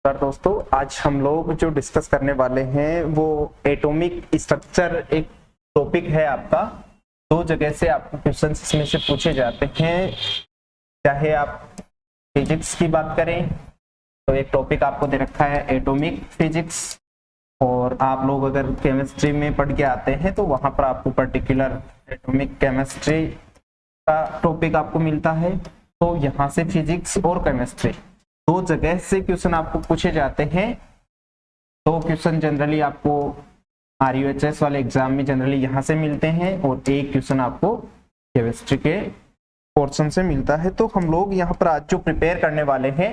Sir दोस्तों, आज हम लोग जो डिस्कस करने वाले हैं वो एटॉमिक स्ट्रक्चर एक टॉपिक है आपका। दो जगह से आपको क्वेश्चन इसमें से पूछे जाते हैं। चाहे आप फिजिक्स की बात करें तो एक टॉपिक आपको दे रखा है एटॉमिक फिजिक्स, और आप लोग अगर केमिस्ट्री में पढ़ के आते हैं तो वहां पर आपको पर्टिकुलर एटॉमिक केमिस्ट्री का टॉपिक आपको मिलता है। तो यहाँ से फिजिक्स और केमिस्ट्री दो जगह से क्वेश्चन आपको पूछे जाते हैं। दो क्वेश्चन जनरली आपको RUHS वाले एग्जाम में जनरली यहाँ से मिलते हैं और एक क्वेश्चन आपको केमिस्ट्री के पोर्शन से मिलता है। तो हम लोग यहाँ पर आज जो प्रिपेयर करने वाले हैं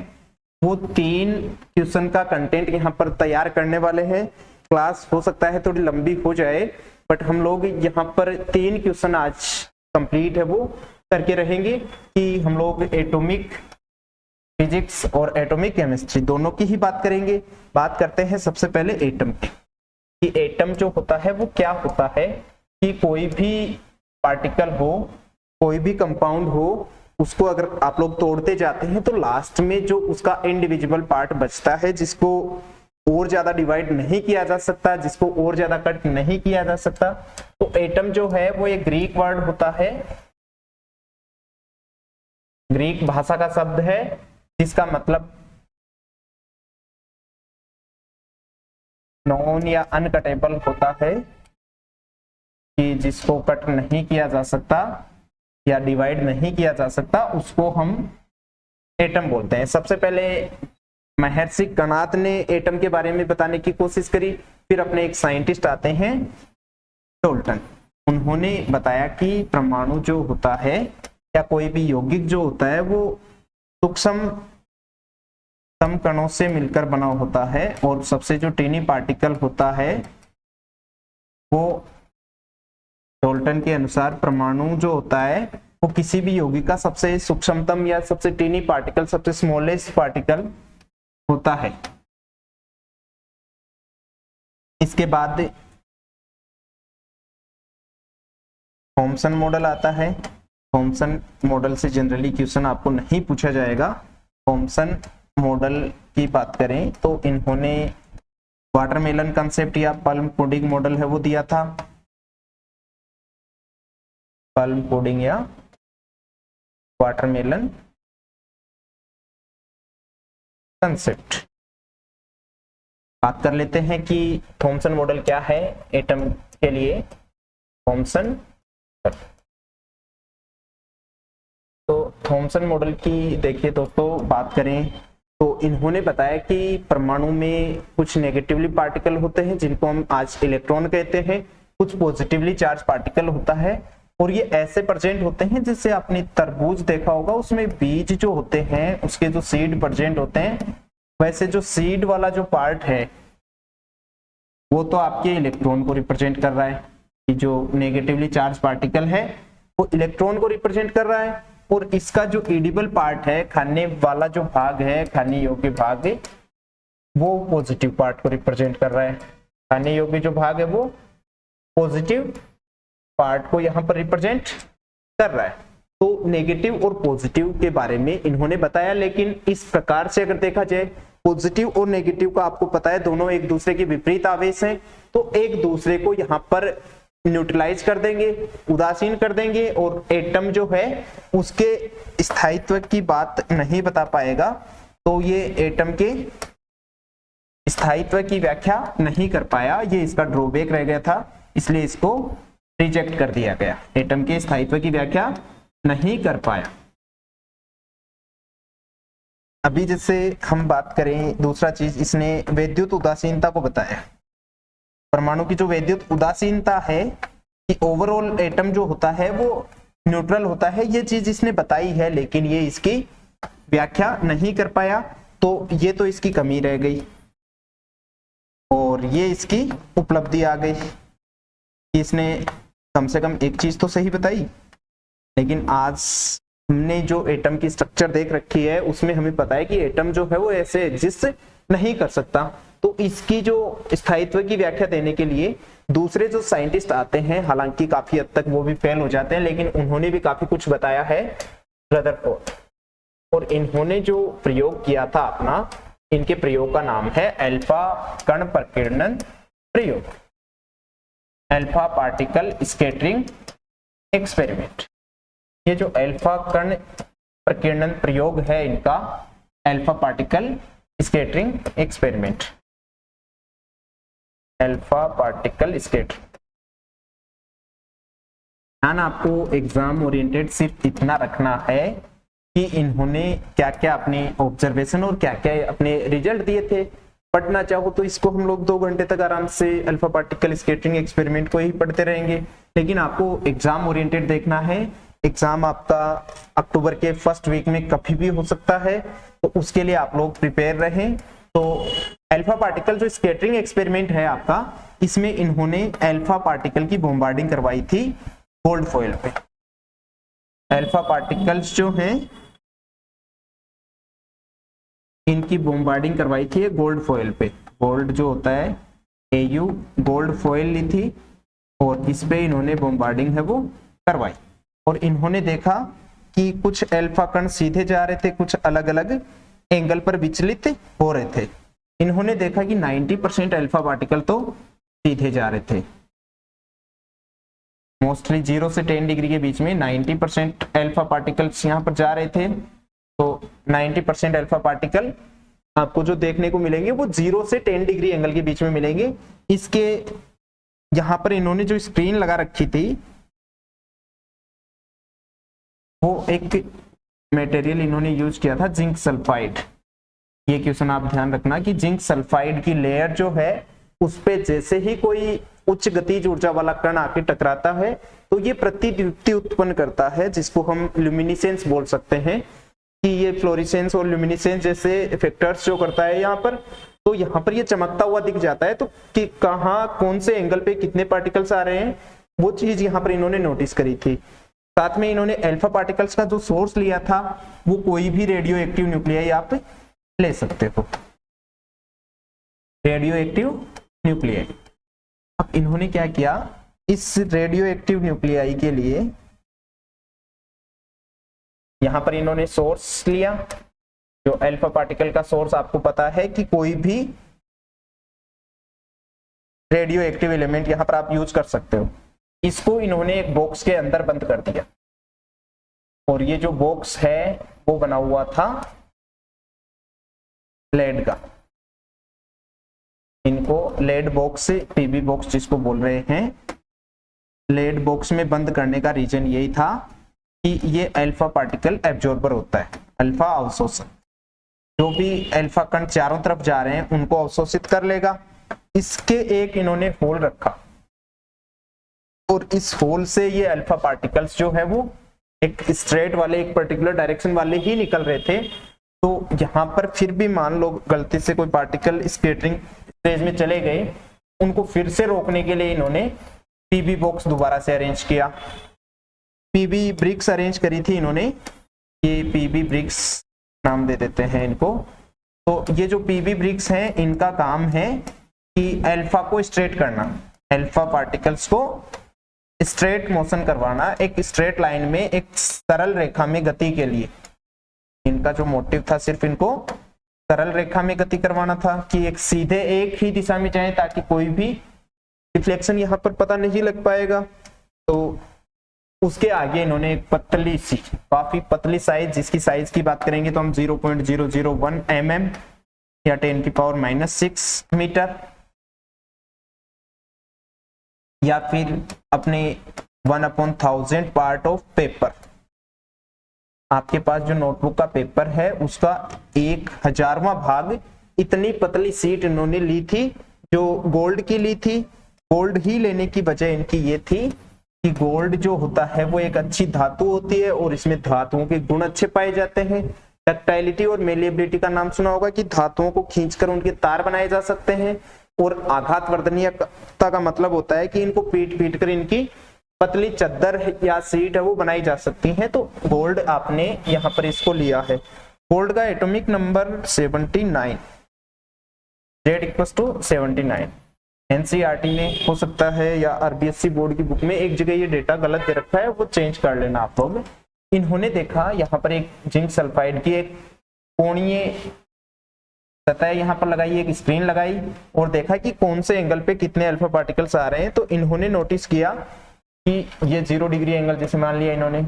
वो 3 क्वेश्चन का कंटेंट यहाँ पर तैयार करने वाले हैं। क्लास हो सकता है थोड़ी लंबी हो जाए, बट हम लोग यहाँ पर 3 क्वेश्चन आज कंप्लीट है वो करके रहेंगे कि हम लोग एटॉमिक फिजिक्स और एटॉमिक केमिस्ट्री दोनों की ही बात करेंगे। बात करते हैं सबसे पहले एटम की, कि एटम जो होता है वो क्या होता है। कि कोई भी पार्टिकल हो, कोई भी कंपाउंड हो, उसको अगर आप लोग तोड़ते जाते हैं तो लास्ट में जो उसका इंडिविजुअल पार्ट बचता है, जिसको और ज्यादा डिवाइड नहीं किया जा सकता, जिसको और ज्यादा कट नहीं किया जा सकता, तो एटम जो है वो एक ग्रीक वर्ड होता है, ग्रीक भाषा का शब्द है, जिसका मतलब नॉन या अनकटेबल होता है, कि जिसको कट नहीं किया जा सकता या डिवाइड नहीं किया जा सकता, उसको हम एटम बोलते हैं। सबसे पहले महर्षि कणाद ने एटम के बारे में बताने की कोशिश करी। फिर अपने एक साइंटिस्ट आते हैं डोल्टन, उन्होंने बताया कि परमाणु जो होता है या कोई भी यौगिक जो होता है वो सूक्ष्म कणों से मिलकर बना होता है, और सबसे जो टीनी पार्टिकल होता है वो डोल्टन के अनुसार परमाणु जो होता है वो किसी भी यौगिक का सबसे सूक्ष्मतम या सबसे टीनी पार्टिकल, सबसे स्मॉलेस्ट पार्टिकल होता है। इसके बाद थॉमसन मॉडल आता है। थॉमसन मॉडल से जनरली क्वेश्चन आपको नहीं पूछा जाएगा। थॉमसन मॉडल की बात करें तो इन्होंने वाटरमेलन कंसेप्ट या पल्म पुडिंग मॉडल है वो दिया था। पल्म पुडिंग या वाटरमेलन कंसेप्ट। बात कर लेते हैं कि थॉमसन मॉडल क्या है एटम के लिए। थॉमसन, तो थॉमसन मॉडल की देखिए दोस्तों बात करें तो इन्होंने बताया कि परमाणु में कुछ नेगेटिवली पार्टिकल होते हैं जिनको हम आज इलेक्ट्रॉन कहते हैं, कुछ पॉजिटिवली चार्ज पार्टिकल होता है, और ये ऐसे प्रेजेंट होते हैं जैसे आपने तरबूज देखा होगा, उसमें बीज जो होते हैं उसके जो सीड प्रेजेंट होते हैं, वैसे जो सीड वाला जो पार्ट है वो तो आपके इलेक्ट्रॉन को रिप्रेजेंट कर रहा है, कि जो नेगेटिवली चार्ज पार्टिकल है वो इलेक्ट्रॉन को रिप्रेजेंट कर रहा है, और इसका जो एडिबल पार्ट है, खाने वाला जो भाग है, खाने योग्य भाग है, वो पॉजिटिव पार्ट को रिप्रेजेंट कर रहा है। खाने योग्य जो भाग है वो पॉजिटिव पार्ट को यहाँ पर रिप्रेजेंट कर रहा है। तो नेगेटिव और पॉजिटिव के बारे में इन्होंने बताया, लेकिन इस प्रकार से अगर देखा जाए पॉजिटिव और नेगेटिव का आपको पता है दोनों एक दूसरे के विपरीत आवेश हैं, तो एक दूसरे को यहाँ पर न्यूट्रलाइज कर देंगे, उदासीन कर देंगे, और एटम जो है उसके स्थायित्व की बात नहीं बता पाएगा। तो ये एटम के स्थायित्व की व्याख्या नहीं कर पाया, ये इसका ड्रॉबैक रह गया था, इसलिए इसको रिजेक्ट कर दिया गया। एटम के स्थायित्व की व्याख्या नहीं कर पाया। अभी जैसे हम बात करें दूसरा चीज, इसने वैद्युत उदासीनता को बताया। परमाणु की जो वैद्युत उदासीनता है कि ओवरऑल एटम जो होता है वो न्यूट्रल होता है, ये चीज इसने बताई है, लेकिन ये इसकी व्याख्या नहीं कर पाया। तो ये तो इसकी कमी रह गई, और ये इसकी उपलब्धि आ गई कि इसने कम से कम एक चीज तो सही बताई। लेकिन आज हमने जो एटम की स्ट्रक्चर देख रखी है उसमें हमें पता है कि एटम जो है वो ऐसे एग्जिस्ट नहीं कर सकता। तो इसकी जो स्थायित्व की व्याख्या देने के लिए दूसरे जो साइंटिस्ट आते हैं, हालांकि काफी हद तक वो भी फेल हो जाते हैं, लेकिन उन्होंने भी काफी कुछ बताया है, रदरफोर्ड। और इन्होंने जो प्रयोग किया था अपना, इनके प्रयोग का नाम है अल्फा कण प्रकीर्णन प्रयोग, अल्फा पार्टिकल स्कैटरिंग एक्सपेरिमेंट। ये जो अल्फा कण प्रकीर्णन प्रयोग है इनका alpha particle scattering experiment, alpha particle scattering. ध्यान आपको एग्जाम ओरिएंटेड सिर्फ इतना रखना है कि इन्होंने क्या क्या अपने ऑब्जर्वेशन और क्या क्या अपने रिजल्ट दिए थे। पढ़ना चाहो तो इसको हम लोग 2 घंटे तक आराम से अल्फा पार्टिकल स्कैटरिंग एक्सपेरिमेंट को ही पढ़ते रहेंगे, लेकिन आपको एग्जाम ओरिएंटेड देखना है। एग्जाम आपका अक्टूबर के फर्स्ट वीक में कभी भी हो सकता है, तो उसके लिए आप लोग प्रिपेयर रहें। तो अल्फा पार्टिकल जो स्कैटरिंग एक्सपेरिमेंट है आपका, इसमें इन्होंने अल्फा पार्टिकल की बॉम्बार्डिंग करवाई थी गोल्ड फॉइल पे। अल्फा पार्टिकल्स जो हैं इनकी बॉम्बार्डिंग करवाई थी गोल्ड फॉइल पे। गोल्ड जो होता है AU गोल्ड फॉइल ली थी और इस पे इन्होंने बॉम्बार्डिंग है वो करवाई, और इन्होंने देखा कि कुछ अल्फा कण सीधे जा रहे थे, कुछ अलग अलग एंगल पर विचलित हो रहे थे। इन्होंने देखा कि 90% अल्फा पार्टिकल तो सीधे जा रहे थे, मोस्टली 0 से 10 डिग्री के बीच में 90% अल्फा पार्टिकल्स यहाँ पर जा रहे थे। तो 90% अल्फा पार्टिकल आपको जो देखने को मिलेंगे वो 0 से 10 डिग्री एंगल के बीच में मिलेंगे। इसके यहाँ पर इन्होंने जो स्क्रीन लगा रखी थी वो एक मटेरियल इन्होंने यूज किया था जिंक सल्फाइड। ये क्वेश्चन आप ध्यान रखना कि जिंक सल्फाइड की लेयर जो है उस पे जैसे ही कोई उच्च गतिज ऊर्जा वाला कण आके टकराता है तो ये प्रतिदीप्ति उत्पन्न करता है, जिसको हम ल्यूमिनिसेंस बोल सकते हैं कि ये फ्लोरिसेंस और ल्यूमिनिसेंस जैसे इफेक्टर्स जो करता है यहाँ पर। तो यहाँ पर ये चमकता हुआ दिख जाता है, तो कि कहाँ कौन से एंगल पे कितने पार्टिकल्स आ रहे हैं वो चीज यहाँ पर इन्होंने नोटिस करी थी। साथ में इन्होंने अल्फा पार्टिकल्स का जो सोर्स लिया था वो कोई भी रेडियो एक्टिव न्यूक्लियाई आप ले सकते हो, रेडियो एक्टिव न्यूक्लियाई। अब इन्होंने क्या किया, इस रेडियो एक्टिव न्यूक्लियाई के लिए यहां पर इन्होंने सोर्स लिया। जो अल्फा पार्टिकल का सोर्स आपको पता है कि कोई भी रेडियो एक्टिव एलिमेंट यहां पर आप यूज कर सकते हो। इसको इन्होंने एक बॉक्स के अंदर बंद कर दिया, और ये जो बॉक्स है वो बना हुआ था लेड का। इनको लेड बॉक्स, PB बॉक्स जिसको बोल रहे हैं, लेड बॉक्स में बंद करने का रीजन यही था कि ये अल्फा पार्टिकल एब्जॉर्बर होता है, अल्फा अवशोषक। जो भी अल्फा कण चारों तरफ जा रहे हैं उनको अवशोषित कर लेगा। इसके एक इन्होंने होल रखा, और इस होल से ये अल्फा पार्टिकल्स जो है वो एक स्ट्रेट वाले, एक पर्टिकुलर डायरेक्शन वाले ही निकल रहे थे। तो यहाँ पर फिर भी मान लो गलती से कोई पार्टिकल स्कैटरिंग स्टेज में चले गए, उनको फिर से रोकने के लिए इन्होंने PB बॉक्स दोबारा से अरेंज किया। PB ब्रिक्स अरेंज करी थी इन्होंने, ये PB ब्रिक्स नाम दे देते हैं इनको। तो ये जो PB ब्रिक्स हैं इनका काम है कि अल्फा को स्ट्रेट करना, अल्फा पार्टिकल्स को स्ट्रेट मोशन करवाना, एक स्ट्रेट लाइन में, एक सरल रेखा में गति के लिए। इनका जो मोटिव था सिर्फ इनको सरल रेखा में गति करवाना था कि एक सीधे एक ही दिशा में जाए, ताकि कोई भी रिफ्लेक्शन यहाँ पर पता नहीं लग पाएगा। तो उसके आगे इन्होंने एक पतली सी, काफी पतली साइज, जिसकी साइज की बात करेंगे तो हम 0.001 mm या 10⁻⁻6 मीटर, या फिर अपने 1/1000 पार्ट ऑफ पेपर। आपके पास जो नोटबुक का पेपर है उसका 1/1000वां भाग इतनी पतली शीट इन्होंने ली थी, जो गोल्ड की ली थी। गोल्ड ही लेने की वजह इनकी ये थी कि गोल्ड जो होता है वो एक अच्छी धातु होती है, और इसमें धातुओं के गुण अच्छे पाए जाते हैं। डक्टाइलिटी और मेलिएबिलिटी का नाम सुना होगा कि धातुओं को खींचकर उनके तार बनाए जा सकते हैं। और आघात वर्धनीयता का मतलब होता है कि इनको पीट पीट कर इनकी पतली चद्दर या सीट है वो बनाई जा सकती है। तो गोल्ड आपने यहाँ पर इसको लिया है। गोल्ड का एटॉमिक नंबर 79, Z=79। NCERT में हो सकता है या RBSC बोर्ड की बुक में एक जगह ये डेटा गलत दे रखा है, वो चेंज कर लेना आप लोग। इन्होंने देखा यहाँ पर एक जिंक सल्फाइड की एक कोणीय सतह यहाँ पर लगाई, एक स्क्रीन लगाई और देखा कि कौन से एंगल पे कितने अल्फा पार्टिकल्स आ रहे हैं। तो इन्होंने नोटिस किया कि ये 0 डिग्री एंगल, जैसे मान लिया इन्होंने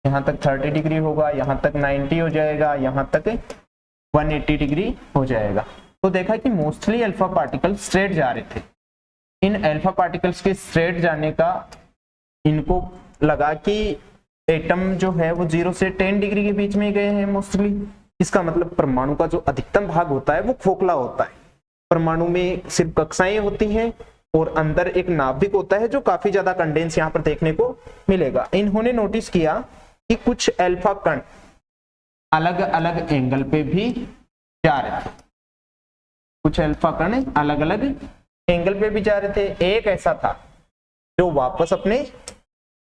यहाँ तक 30 डिग्री होगा, यहाँ तक 90 हो जाएगा, यहाँ तक 180 डिग्री हो जाएगा। तो देखा कि मोस्टली अल्फा पार्टिकल स्ट्रेट जा रहे थे। इन अल्फा पार्टिकल्स के स्ट्रेट जाने का इनको लगा कि एटम जो है वो 0 से 10 डिग्री के बीच में गए हैं मोस्टली। इसका मतलब परमाणु का जो अधिकतम भाग होता है वो खोखला होता है। परमाणु में सिर्फ कक्षाएं होती हैं और अंदर एक नाभिक होता है जो काफी ज्यादा कंडेंस यहाँ पर देखने को मिलेगा। इन्होंने नोटिस किया कि कुछ अल्फा कण अलग अलग एंगल पे भी जा रहे थे, कुछ अल्फा कण अलग अलग एंगल पे भी जा रहे थे। एक ऐसा था जो वापस अपने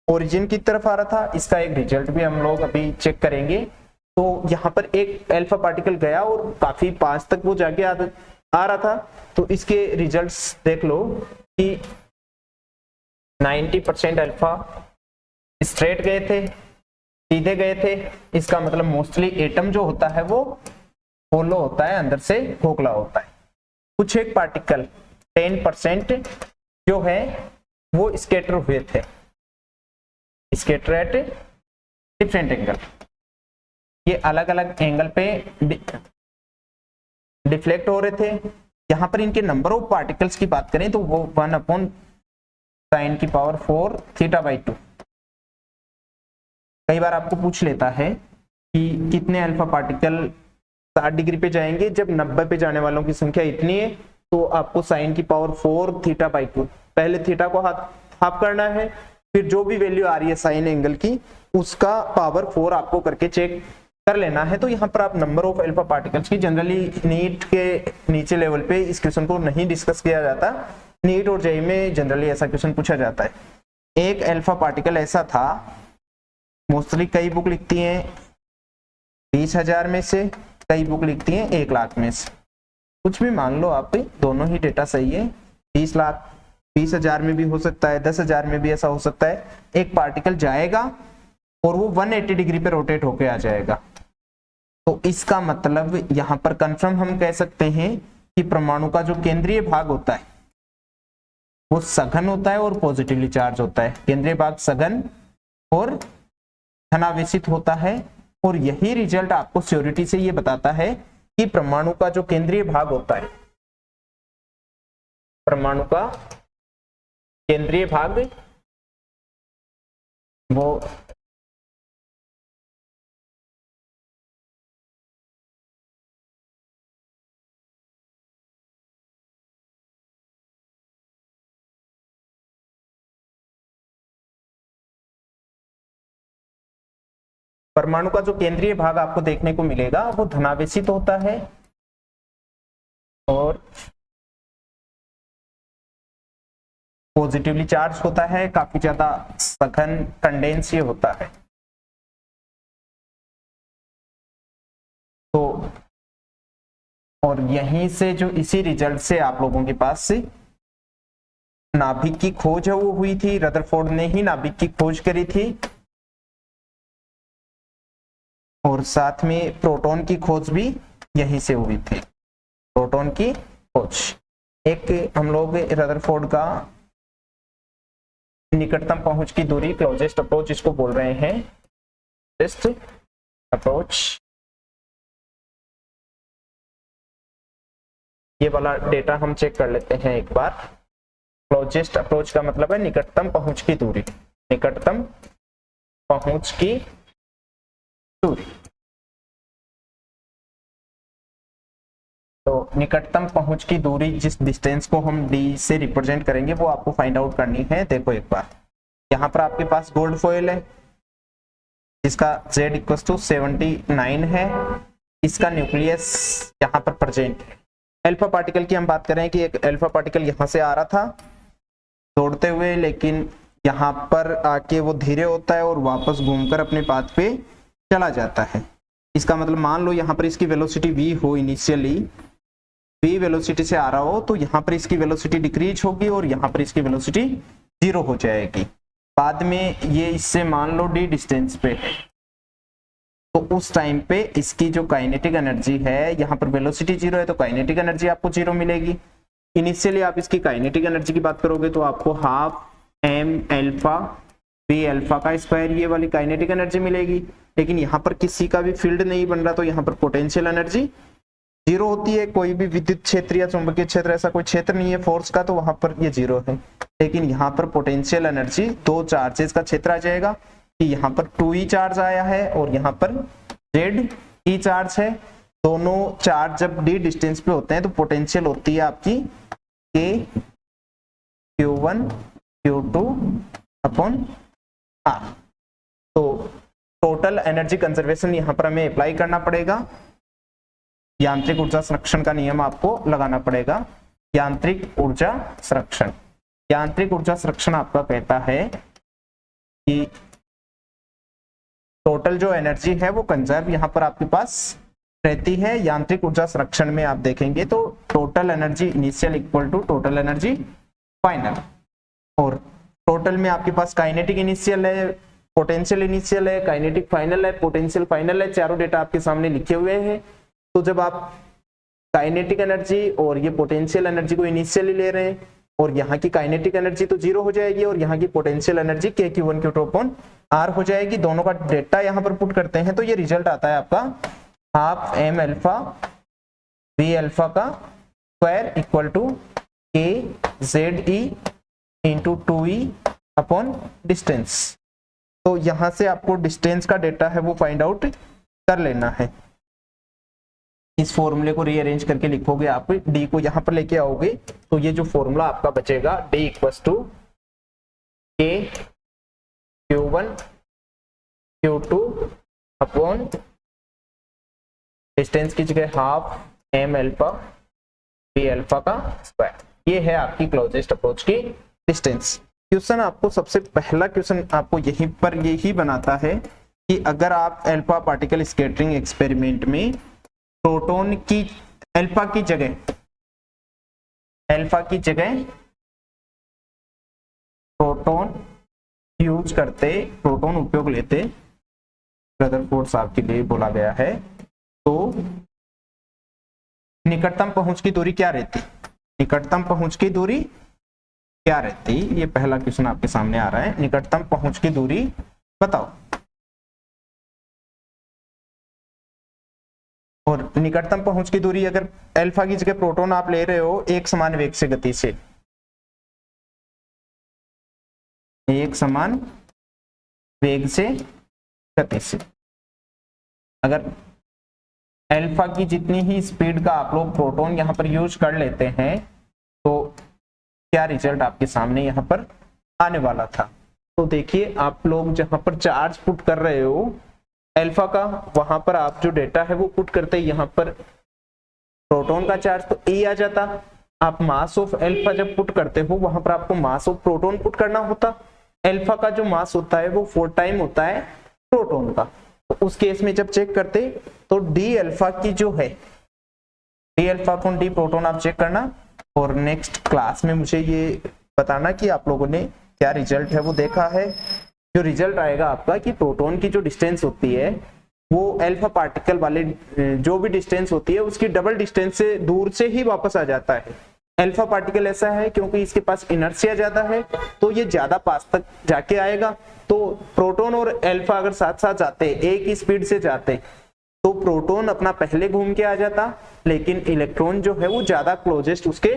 ओरिजिन की तरफ आ रहा था। इसका एक रिजल्ट भी हम लोग अभी चेक करेंगे। तो यहाँ पर एक अल्फा पार्टिकल गया और काफी पास तक वो जाके आ रहा था। तो इसके रिजल्ट्स देख लो कि 90% अल्फा स्ट्रेट गए थे, सीधे गए थे। इसका मतलब मोस्टली एटम जो होता है वो होलो होता है, अंदर से खोखला होता है। कुछ एक पार्टिकल 10% जो है वो स्कैटर हुए थे, स्कैटर एट डिफरेंट एंगल। ये अलग अलग एंगल पे डिफ्लेक्ट हो रहे थे। यहाँ पर इनके नंबर ऑफ पार्टिकल्स की बात करें तो वो 1/sin⁴ θ/2। कई बार आपको पूछ लेता है कि कितने अल्फा पार्टिकल 60 डिग्री पे जाएंगे। जब 90 पे जाने वालों की संख्या इतनी है तो आपको sin⁴ θ/2 पहले थीटा को हाफ करना है, फिर जो भी वैल्यू आ रही है साइन एंगल की उसका पावर 4 आपको करके चेक कर लेना है। तो यहाँ पर आप नंबर ऑफ अल्फा पार्टिकल्स की, जनरली नीट के नीचे लेवल पे इस क्वेश्चन को नहीं डिस्कस किया जाता। नीट और जेईई में जनरली ऐसा क्वेश्चन पूछा जाता है। एक अल्फा पार्टिकल ऐसा था, मोस्टली कई बुक लिखती हैं 20,000 में से, कई बुक लिखती हैं 1 लाख में से। कुछ भी मान लो आप, दोनों ही डेटा सही है। 20 लाख 20,000 में भी हो सकता है, 10,000 में भी ऐसा हो सकता है। एक पार्टिकल जाएगा और वो 180 डिग्री पे रोटेट होके आ जाएगा। तो इसका मतलब यहाँ पर कंफर्म हम कह सकते हैं कि परमाणु का जो केंद्रीय भाग होता है वो सघन होता है और पॉजिटिवली चार्ज होता है। केंद्रीय भाग सघन और धनावेशित होता है। और यही रिजल्ट आपको श्योरिटी से ये बताता है कि परमाणु का जो केंद्रीय भाग होता है, परमाणु का केंद्रीय भाग वो परमाणु का जो केंद्रीय भाग आपको देखने को मिलेगा वो धनावेशित होता है और पॉजिटिवली चार्ज होता है, काफी ज्यादा सघन कंडेंस ये होता है। तो और यहीं से जो इसी रिजल्ट से आप लोगों के पास से नाभिक की खोज है वो हुई थी। रदरफोर्ड ने ही नाभिक की खोज करी थी और साथ में प्रोटॉन की खोज भी यहीं से हुई थी। प्रोटॉन की खोज, एक हम लोग रदरफोर्ड का निकटतम पहुंच की दूरी, क्लोजेस्ट अप्रोच इसको बोल रहे हैं, क्लोजेस्ट अप्रोच। ये वाला डेटा हम चेक कर लेते हैं एक बार। क्लोजेस्ट अप्रोच का मतलब है निकटतम पहुंच की दूरी, निकटतम पहुंच की दूरी। तो निकटतम पहुंच की दूरी, जिस डिस्टेंस को हम डी से रिप्रेजेंट करेंगे वो आपको फाइंड आउट करनी है। देखो एक बार, यहाँ पर आपके पास गोल्ड फॉइल है जिसका Z = 79 है। इसका न्यूक्लियस यहाँ पर प्रेजेंट है। अल्फा पार्टिकल की हम बात कर रहे हैं कि एक अल्फा पार्टिकल यहाँ से आ रहा था दौड़ते हुए, लेकिन यहाँ पर आके वो धीरे होता है और वापस घूमकर अपने पाथ पे चला जाता है। इसका मतलब मान लो यहाँ पर इसकी वेलोसिटी v हो, इनिशियली v वेलोसिटी से आ रहा हो, तो यहाँ पर इसकी वेलोसिटी डिक्रीज होगी और यहाँ पर इसकी वेलोसिटी 0 हो जाएगी। बाद में ये इससे मान लो d डिस्टेंस पे है, तो उस टाइम पे इसकी जो काइनेटिक एनर्जी है, यहाँ पर वेलोसिटी 0 है तो काइनेटिक एनर्जी आपको 0 मिलेगी। इनिशियली आप इसकी काइनेटिक एनर्जी की बात करोगे तो आपको half M alpha B alpha का स्क्वायर ये वाली काइनेटिक एनर्जी मिलेगी। लेकिन यहाँ पर किसी का भी फील्ड नहीं बन रहा तो यहाँ पर पोटेंशियल एनर्जी 0 होती है। कोई भी विद्युत क्षेत्र या चुंबकीय क्षेत्र ऐसा कोई क्षेत्र नहीं है फोर्स का, तो वहां पर ये 0 है। लेकिन यहाँ पर पोटेंशियल एनर्जी 2 चार्जेस का क्षेत्र आ जाएगा कि यहाँ पर 2e चार्ज आया है और यहाँ पर ZE चार्ज है। दोनों चार्ज जब d डिस्टेंस पे होते हैं तो पोटेंशियल होती है आपकी K Q1 Q2 upon R। तो टोटल एनर्जी कंजर्वेशन यहाँ पर हमें अप्लाई करना पड़ेगा। यांत्रिक ऊर्जा संरक्षण का नियम आपको लगाना पड़ेगा। यांत्रिक ऊर्जा संरक्षण, यांत्रिक ऊर्जा संरक्षण आपका कहता है कि टोटल जो एनर्जी है वो कंजर्व यहाँ पर आपके पास रहती है। यांत्रिक ऊर्जा संरक्षण में आप देखेंगे तो total energy initial equal to total energy final, और टोटल में आपके पास काइनेटिक इनिशियल है, पोटेंशियल इनिशियल है, काइनेटिक फाइनल है, पोटेंशियल फाइनल है। चारों डेटा आपके सामने लिखे हुए हैं। तो जब आप काइनेटिक एनर्जी और ये पोटेंशियल एनर्जी को इनिशियली ले रहे हैं और यहाँ की काइनेटिक एनर्जी तो 0 हो जाएगी और यहाँ की potential energy K Q1 Q2 upon R हो जाएगी। दोनों का डेटा यहाँ पर पुट करते हैं तो ये रिजल्ट आता है आपका half M alpha B alpha का square equal to K ZE into 2E upon distance. तो यहाँ से आपको डिस्टेंस का डेटा है वो फाइंड आउट कर लेना है। इस फॉर्मूले को रीअरेंज करके लिखोगे आप, d को यहाँ पर लेके आओगे तो ये जो फॉर्मूला आपका बचेगा d equals to K Q1 Q2 upon distance की जगह half M alpha B alpha का स्क्वायर। ये है आपकी क्लोजेस्ट अप्रोच की डिस्टेंस। क्वेश्चन आपको सबसे पहला क्वेश्चन आपको यहीं पर यही बनाता है कि अगर आप अल्फा पार्टिकल स्कैटरिंग एक्सपेरिमेंट में प्रोटॉन की अल्फा की जगह प्रोटॉन यूज करते, प्रोटॉन उपयोग लेते, रदरफोर्ड साहब के लिए बोला गया है, तो निकटतम पहुंच की दूरी क्या रहती? निकटतम पहुंच की दूरी क्या रहती? ये पहला क्वेश्चन आपके सामने आ रहा है। निकटतम पहुंच की दूरी बताओ। और निकटतम पहुंच की दूरी अगर अल्फा की जगह प्रोटॉन आप ले रहे हो एक समान वेग से गति से, एक समान वेग से गति से, अगर अल्फा की जितनी ही स्पीड का आप लोग प्रोटॉन यहां पर यूज कर लेते हैं तो क्या रिजल्ट आपके सामने यहां पर आने वाला था। तो देखिए आप लोग जहां पर चार्ज पुट कर रहे हो अल्फा का, वहां पर आप जो डेटा है वो पुट करते हैं, यहाँ पर प्रोटॉन का चार्ज तो ए आ जाता। आप मास ऑफ अल्फा जब पुट करते हो वहां पर आपको मास ऑफ प्रोटॉन पुट करना होता। अल्फा का जो मास होता है वो 4 टाइम होता है प्रोटॉन का। तो उस केस में जब चेक करते तो डी अल्फा की जो है, D alpha upon D proton आप चेक करना और नेक्स्ट क्लास में मुझे ये बताना कि आप लोगों ने क्या रिजल्ट है वो देखा है। जो रिजल्ट आएगा आपका कि प्रोटॉन की जो डिस्टेंस होती है वो अल्फा पार्टिकल वाले जो भी डिस्टेंस होती है उसकी डबल डिस्टेंस से दूर से ही वापस आ जाता है। अल्फा पार्टिकल ऐसा है क्योंकि इसके पास इनर्शिया ज्यादा है तो ये ज्यादा पास तक जाके आएगा। तो प्रोटॉन और अल्फा अगर साथ साथ जाते, एक ही स्पीड से जाते, तो प्रोटॉन अपना पहले घूम के आ जाता, लेकिन इलेक्ट्रॉन जो है वो ज्यादा क्लोजेस्ट उसके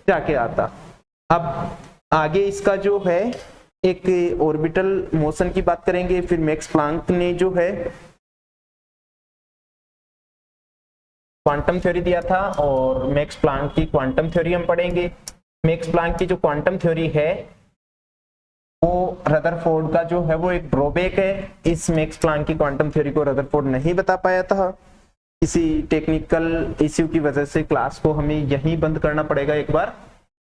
जाके आता। अब आगे इसका जो है एक ऑर्बिटल मोशन की बात करेंगे, फिर मैक्स प्लांक ने जो है क्वांटम थ्योरी दिया था और मैक्स प्लांक की क्वांटम थ्योरी हम पढ़ेंगे। मैक्स प्लांक की जो क्वांटम थ्योरी है वो रदरफोर्ड का जो है वो एक ड्रॉबैक है। इस मैक्स प्लांक की क्वांटम थ्योरी को रदरफोर्ड नहीं बता पाया था, किसी टेक्निकल इश्यू की वजह से क्लास को हमें यहीं बंद करना पड़ेगा एक बार।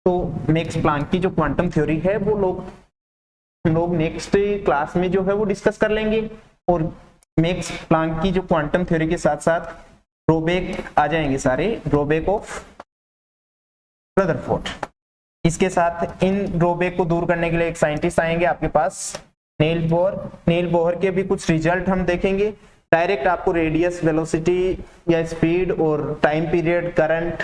तो मैक्स प्लांक की जो क्वांटम थ्योरी है वो हम लोग नेक्स्ट क्लास में जो है वो डिस्कस कर लेंगे। और मैक्स प्लांक की जो क्वांटम थ्योरी के साथ साथ ड्रॉबैक आ जाएंगे सारे, ड्रॉबैक ऑफ रदरफोर्ड। इसके साथ इन ड्रॉबैक को दूर करने के लिए एक साइंटिस्ट आएंगे आपके पास, नील बोहर। नील बोहर के भी कुछ रिजल्ट हम देखेंगे डायरेक्ट आपको रेडियस, वेलोसिटी या स्पीड और टाइम पीरियड, करंट,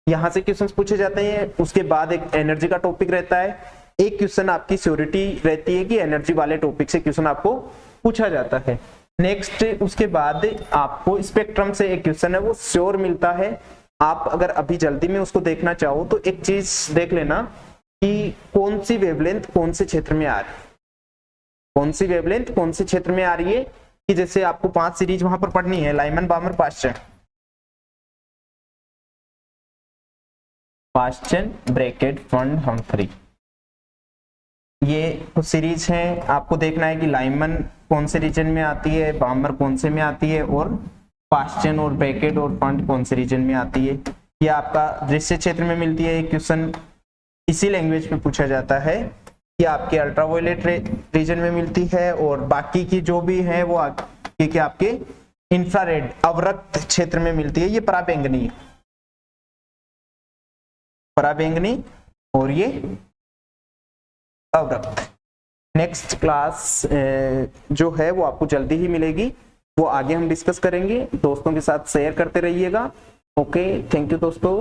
यहाँ से क्वेश्चंस पूछे जाते हैं। उसके बाद एक एनर्जी का टॉपिक रहता है। एक क्वेश्चन आपकी श्योरिटी रहती है कि एनर्जी वाले टॉपिक से क्वेश्चन आपको पूछा जाता है। नेक्स्ट उसके बाद आपको स्पेक्ट्रम से एक क्वेश्चन है वो श्योर मिलता है। आप अगर अभी जल्दी में उसको देखना चाहो तो एक चीज देख लेना कि कौन सी वेवलेंथ कौन से क्षेत्र में आ रही है, कौन सी वेवलेंथ कौन से क्षेत्र में आ रही है। कि जैसे आपको 5 सीरीज वहां पर पढ़नी है, Lyman, बामर, Paschen, bracket, fund, Humphry, ये कुछ सीरीज हैं। आपको देखना है कि लाइमन कौन से रीजन में आती है, बामर कौन से में आती है, और पास्चन और ब्रैकेट और फंड कौन से रीजन में आती है। ये आपका दृश्य क्षेत्र में मिलती है। एक क्वेश्चन इसी लैंग्वेज में पूछा जाता है कि आपके अल्ट्रावायलेट रीजन में मिलती है, और बाकी की जो भी है वो कि आपके इंफ्रारेड अवरक्त क्षेत्र में मिलती है। ये पराबैंगनी, पराबैंगनी और ये अवरक्त। नेक्स्ट क्लास जो है वो आपको जल्दी ही मिलेगी, वो आगे हम डिस्कस करेंगे। दोस्तों के साथ शेयर करते रहिएगा। ओके, थैंक यू दोस्तों।